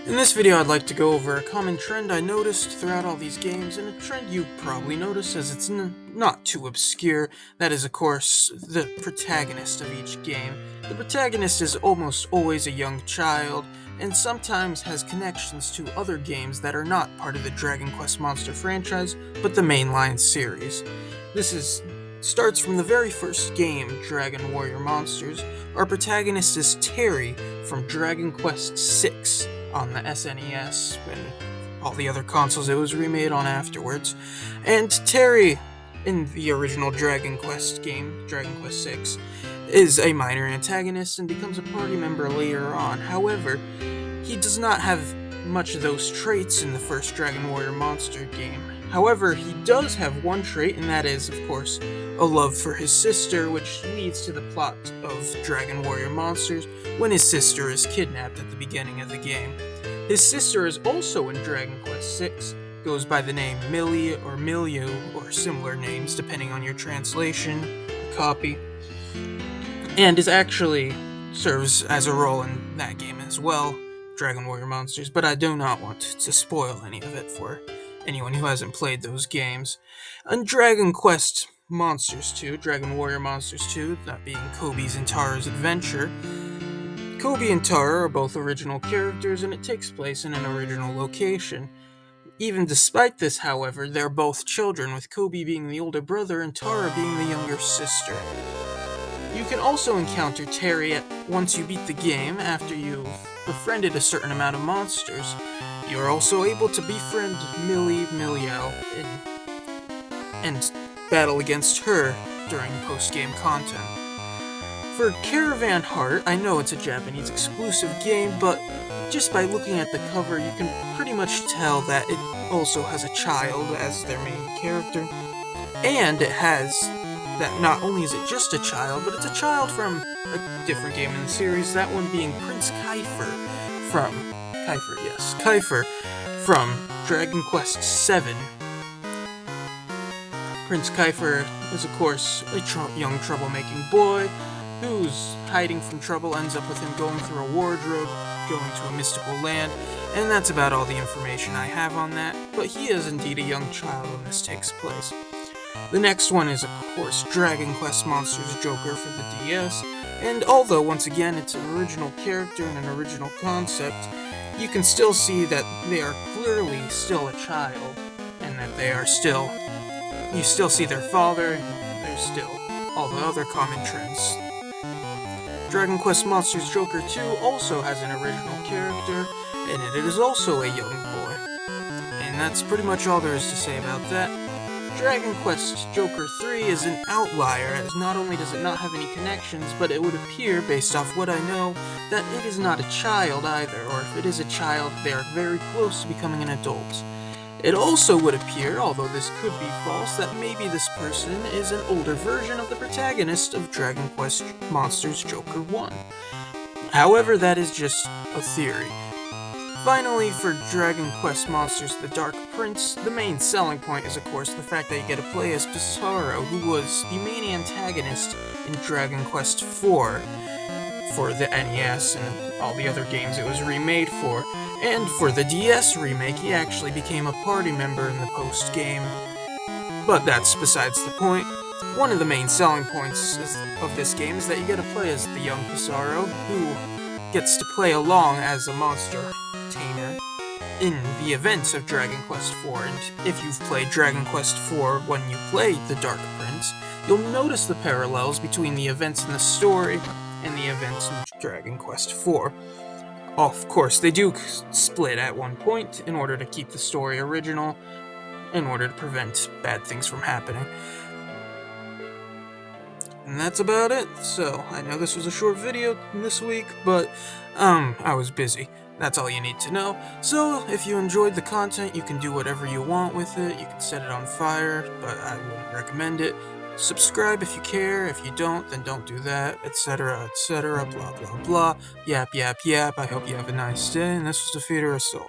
In this video, I'd like to go over a common trend I noticed throughout all these games, and a trend you probably noticed as it's not too obscure. That is, of course, the protagonist of each game. The protagonist is almost always a young child, and sometimes has connections to other games that are not part of the Dragon Quest Monster franchise, but the mainline series. Starts from the very first game, Dragon Warrior Monsters. Our protagonist is Terry from Dragon Quest VI on the SNES and all the other consoles it was remade on afterwards. And Terry, in the original Dragon Quest game, Dragon Quest VI, is a minor antagonist and becomes a party member later on. However, he does not have much of those traits in the first Dragon Warrior Monster game. However, he does have one trait, and that is, of course, a love for his sister, which leads to the plot of Dragon Warrior Monsters when his sister is kidnapped at the beginning of the game. His sister is also in Dragon Quest VI, goes by the name Millie or Miliu, or similar names depending on your translation or copy, and is actually serves as a role in that game as well, Dragon Warrior Monsters, but I do not want to spoil any of it for anyone who hasn't played those games. On Dragon Quest Monsters 2, Dragon Warrior Monsters 2, that being Kobe's and Tara's adventure, Kobe and Tara are both original characters and it takes place in an original location. Even despite this, however, they're both children, with Kobe being the older brother and Tara being the younger sister. You can also encounter Terry once you beat the game after you've befriended a certain amount of monsters. You are also able to befriend Millie Miliel and battle against her during post-game content. For Caravan Heart, I know it's a Japanese exclusive game, but just by looking at the cover, you can pretty much tell that it also has a child as their main character. And it has that not only is it just a child, but it's a child from a different game in the series, that one being Prince Kiefer from Dragon Quest VII. Prince Kiefer is, of course, a young troublemaking boy who's hiding from trouble, ends up with him going through a wardrobe, going to a mystical land, and that's about all the information I have on that, but he is indeed a young child when this takes place. The next one is, of course, Dragon Quest Monsters Joker for the DS, and although, once again, it's an original character and an original concept, you can still see that they are clearly still a child, and that you still see their father, and there's still all the other common trends. Dragon Quest Monsters Joker 2 also has an original character, and it is also a young boy. And that's pretty much all there is to say about that. Dragon Quest Joker 3 is an outlier, as not only does it not have any connections, but it would appear, based off what I know, that it is not a child either, or if it is a child, they are very close to becoming an adult. It also would appear, although this could be false, that maybe this person is an older version of the protagonist of Dragon Quest Monsters Joker 1. However, that is just a theory. Finally, for Dragon Quest Monsters The Dark Prince, the main selling point is, of course, the fact that you get to play as Pissarro, who was the main antagonist in Dragon Quest IV for the NES and all the other games it was remade for. And for the DS remake, he actually became a party member in the post-game. But that's besides the point. One of the main selling points of this game is that you get to play as the young Pissarro, who gets to play along as a monster tamer in the events of Dragon Quest IV. And if you've played Dragon Quest IV when you played The Dark Prince, you'll notice the parallels between the events in the story and the events in Dragon Quest IV. Of course, they do split at one point in order to keep the story original, in order to prevent bad things from happening. And that's about it. So, I know this was a short video this week, but I was busy. That's all you need to know. So, if you enjoyed the content, you can do whatever you want with it. You can set it on fire, but I wouldn't recommend it. Subscribe if you care. If you don't, then don't do that, etc., etc., blah, blah, blah. Yap, yap, yap. I hope you have a nice day, and this was Defeater Assault.